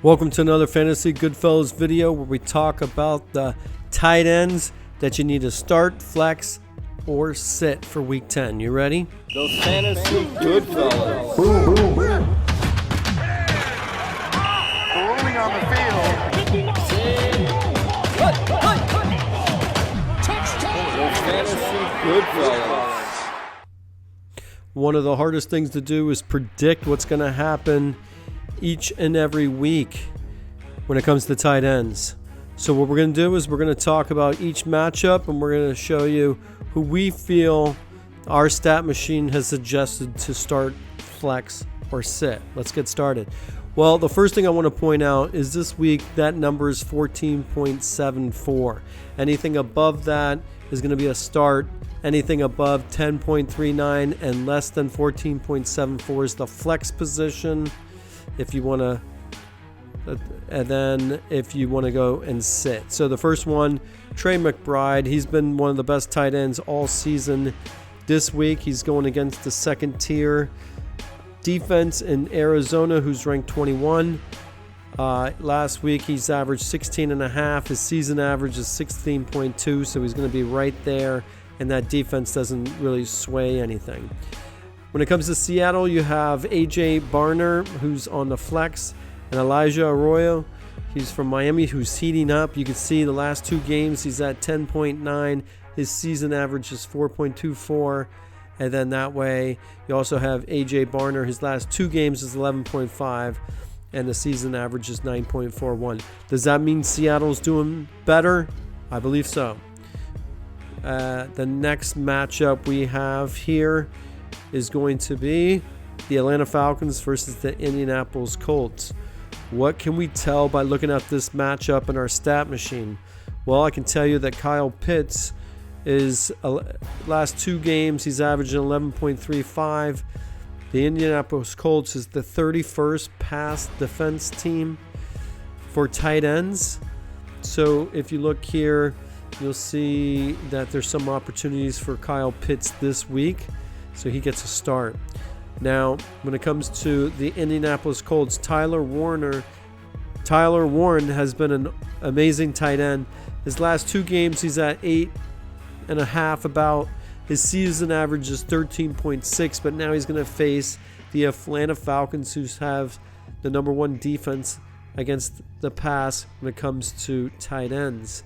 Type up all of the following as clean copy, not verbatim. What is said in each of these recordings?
Welcome to another Fantasy Goodfellas video where we talk about the tight ends that you need to start, flex, or sit for Week 10. You ready? Those Fantasy Goodfellas. Boom, boom, boom. Rolling on the field. Those Fantasy Goodfellas. One of the hardest things to do is predict what's going to happen each and every week when it comes to tight ends. So what we're going to do is we're going to talk about each matchup, and we're going to show you who we feel our stat machine has suggested to start, flex, or sit. Let's get started. Well, the first thing I want to point out is this week that number is 14.74. Anything above that is going to be a start. Anything above 10.39 and less than 14.74 is the flex position. If you want to, and then if you want to go and sit. So the first one, Trey McBride, he's been one of the best tight ends all season. This week, he's going against the second tier defense in Arizona, who's ranked 21. Last week, he's averaged 16.5. His season average is 16.2, so he's going to be right there, and that defense doesn't really sway anything. When it comes to Seattle, you have A.J. Barner, who's on the flex, and Elijah Arroyo. He's from Miami, who's heating up. You can see the last two games, he's at 10.9. His season average is 4.24. And then that way, you also have A.J. Barner. His last two games is 11.5, and the season average is 9.41. Does that mean Seattle's doing better? I believe so. The next matchup we have here is going to be the Atlanta Falcons versus the Indianapolis Colts. What can we tell by looking at this matchup in our stat machine? Well, I can tell you that Kyle Pitts is last two games he's averaging 11.35. The Indianapolis Colts is the 31st pass defense team for tight ends. So if you look here, you'll see that there's some opportunities for Kyle Pitts this week. So he gets a start. Now, when it comes to the Indianapolis Colts, Tyler Warren has been an amazing tight end. His last two games, he's at 8.5 about. His season average is 13.6, but now he's going to face the Atlanta Falcons, who have the number one defense against the pass when it comes to tight ends.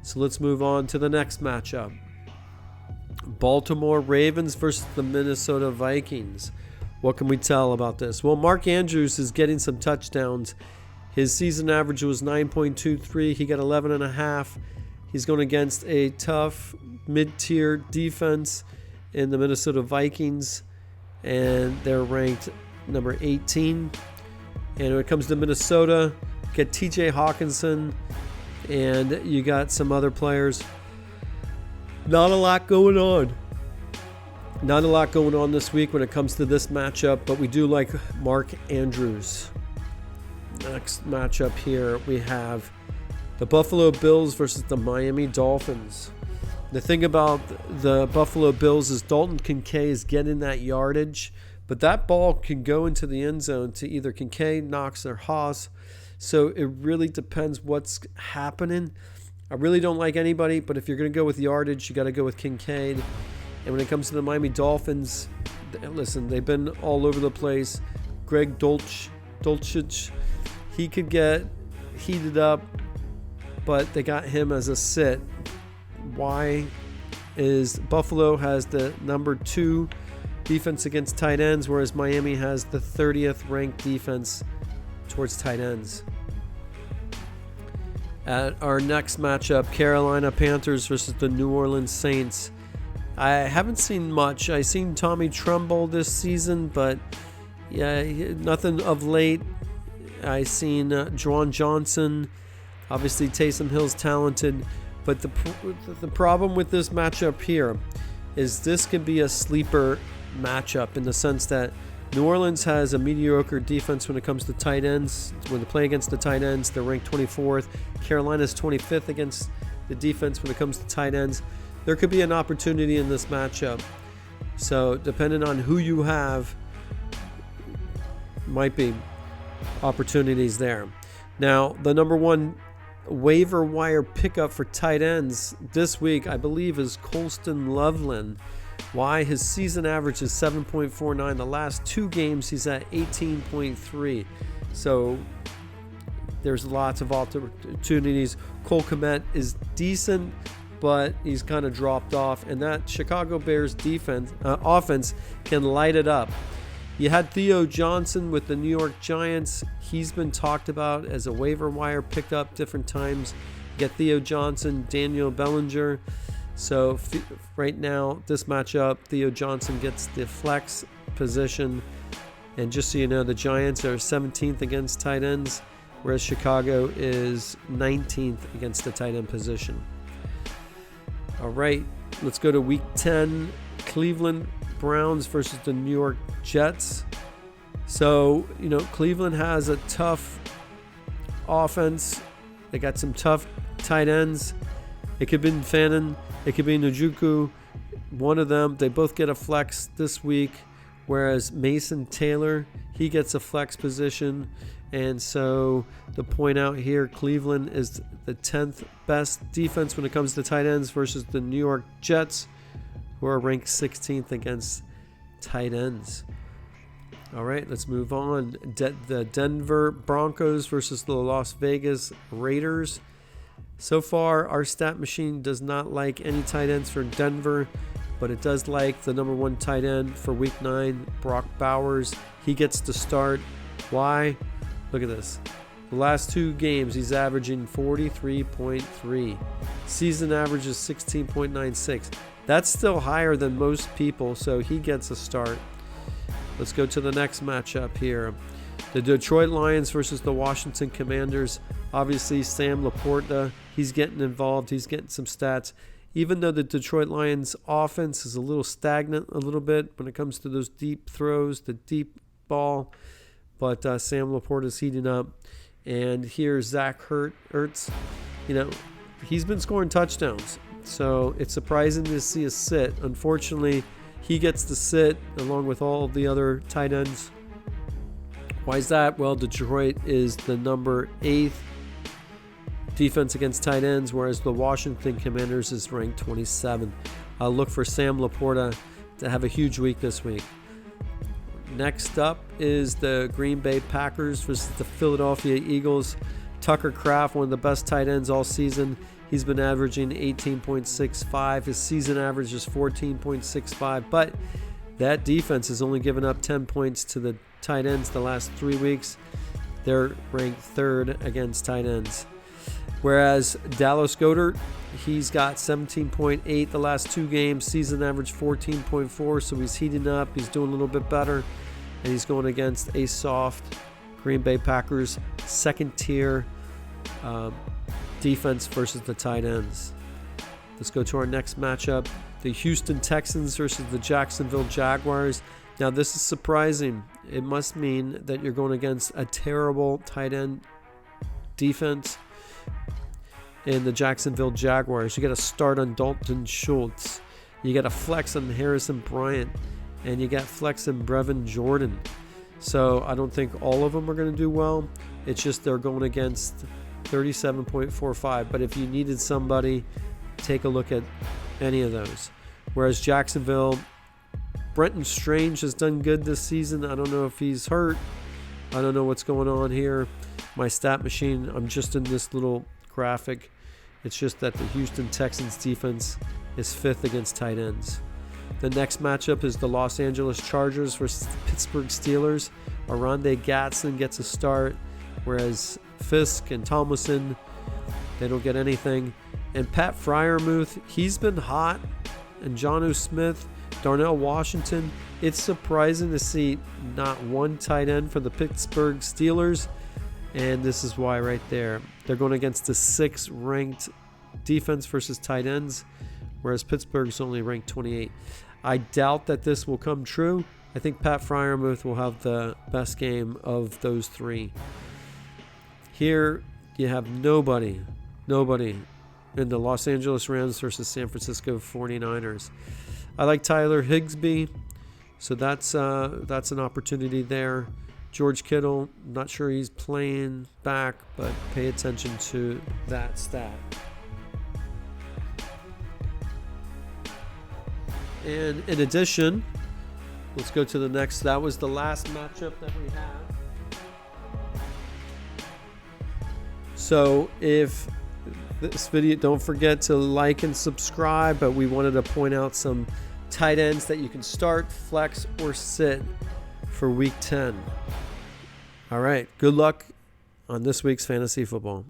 So let's move on to the next matchup. Baltimore Ravens versus the Minnesota Vikings. What can we tell about this? Well, Mark Andrews is getting some touchdowns. His season average was 9.23. He got 11.5. He's going against a tough mid-tier defense in the Minnesota Vikings, and they're ranked number 18. And when it comes to Minnesota, you get TJ Hawkinson, and you got some other players. Not a lot going on. Not a lot going on this week when it comes to this matchup, but we do like Mark Andrews. Next matchup here, we have the Buffalo Bills versus the Miami Dolphins. The thing about the Buffalo Bills is Dalton Kincaid is getting that yardage, but that ball can go into the end zone to either Kincaid, Knox, or Haas. So it really depends what's happening. I really don't like anybody, but if you're going to go with yardage, you got to go with Kincaid. And when it comes to the Miami Dolphins, listen, they've been all over the place. Greg Dulcich, he could get heated up, but they got him as a sit. Why is Buffalo has the number 2 defense against tight ends, whereas Miami has the 30th ranked defense towards tight ends. At our next matchup, Carolina Panthers versus the New Orleans Saints. I haven't seen much. I've seen Tommy Trumbull this season, but yeah, nothing of late. I've seen Juwan Johnson. Obviously, Taysom Hill's talented, but the problem with this matchup here is this could be a sleeper matchup in the sense that New Orleans has a mediocre defense when it comes to tight ends. When they play against the tight ends, they're ranked 24th. Carolina's 25th against the defense when it comes to tight ends. There could be an opportunity in this matchup. So depending on who you have, might be opportunities there. Now, the number one waiver wire pickup for tight ends this week, I believe, is Colston Loveland. Why? His season average is 7.49. The last 2 games, he's at 18.3. So there's lots of opportunities. Cole Kmet is decent, but he's kind of dropped off. And that Chicago Bears offense can light it up. You had Theo Johnson with the New York Giants. He's been talked about as a waiver wire pickup different times. You get Theo Johnson, Daniel Bellinger. So right now, this matchup, Theo Johnson gets the flex position. And just so you know, the Giants are 17th against tight ends, whereas Chicago is 19th against the tight end position. All right, let's go to Week 10. Cleveland Browns versus the New York Jets. So, Cleveland has a tough offense. They got some tough tight ends. It could be Fannin. It could be Njoku. One of them. They both get a flex this week, whereas Mason Taylor, he gets a flex position. And so to point out here, Cleveland is the 10th best defense when it comes to tight ends versus the New York Jets, who are ranked 16th against tight ends. All right, let's move on. The Denver Broncos versus the Las Vegas Raiders. So far, our stat machine does not like any tight ends for Denver, but it does like the number 1 tight end for Week 9, Brock Bowers. He gets to start. Why? Look at this. The last 2 games, he's averaging 43.3. Season average is 16.96. That's still higher than most people, so he gets a start. Let's go to the next matchup here. The Detroit Lions versus the Washington Commanders. Obviously, Sam LaPorta, he's getting involved. He's getting some stats. Even though the Detroit Lions offense is a little stagnant a little bit when it comes to those deep throws, the deep ball. But Sam LaPorta's heating up. And here's Zach Ertz. He's been scoring touchdowns. So it's surprising to see a sit. Unfortunately, he gets to sit along with all of the other tight ends. Why is that? Well, Detroit is the number 8th defense against tight ends, whereas the Washington Commanders is ranked 27th. I'll look for Sam LaPorta to have a huge week this week. Next up is the Green Bay Packers versus the Philadelphia Eagles. Tucker Kraft, one of the best tight ends all season. He's been averaging 18.65. His season average is 14.65. But that defense has only given up 10 points to the tight ends the last 3 weeks. They're ranked 3rd against tight ends. Whereas Dallas Goedert, he's got 17.8 the last 2 games. Season average 14.4. So he's heating up. He's doing a little bit better. And he's going against a soft Green Bay Packers second tier defense versus the tight ends. Let's go to our next matchup. The Houston Texans versus the Jacksonville Jaguars. Now this is surprising. It must mean that you're going against a terrible tight end defense in the Jacksonville Jaguars. You got to start on Dalton Schultz. You got to flex on Harrison Bryant. And you got flex on Brevin Jordan. So I don't think all of them are going to do well. It's just they're going against 37.45. But if you needed somebody, take a look at any of those. Whereas Jacksonville, Brenton Strange has done good this season. I don't know if he's hurt. I don't know what's going on here. My stat machine, I'm just in this little graphic. It's just that the Houston Texans defense is 5th against tight ends. The next matchup is the Los Angeles Chargers versus the Pittsburgh Steelers. Oronde Gadsden gets a start, whereas Fisk and Tomlinson, they don't get anything. And Pat Freiermuth, he's been hot. And Jonnu Smith, Darnell Washington. It's surprising to see not one tight end for the Pittsburgh Steelers. And this is why right there. They're going against the 6th ranked defense versus tight ends, whereas Pittsburgh's only ranked 28. I doubt that this will come true. I think Pat Freiermuth will have the best game of those 3. Here you have nobody in the Los Angeles Rams versus San Francisco 49ers. I like Tyler Higbee, so that's an opportunity there. George Kittle, not sure he's playing back, but pay attention to that stat. And in addition, let's go to the next. That was the last matchup that we have. So if this video, don't forget to like and subscribe, but we wanted to point out some tight ends that you can start, flex, or sit for week 10. All right, good luck on this week's fantasy football.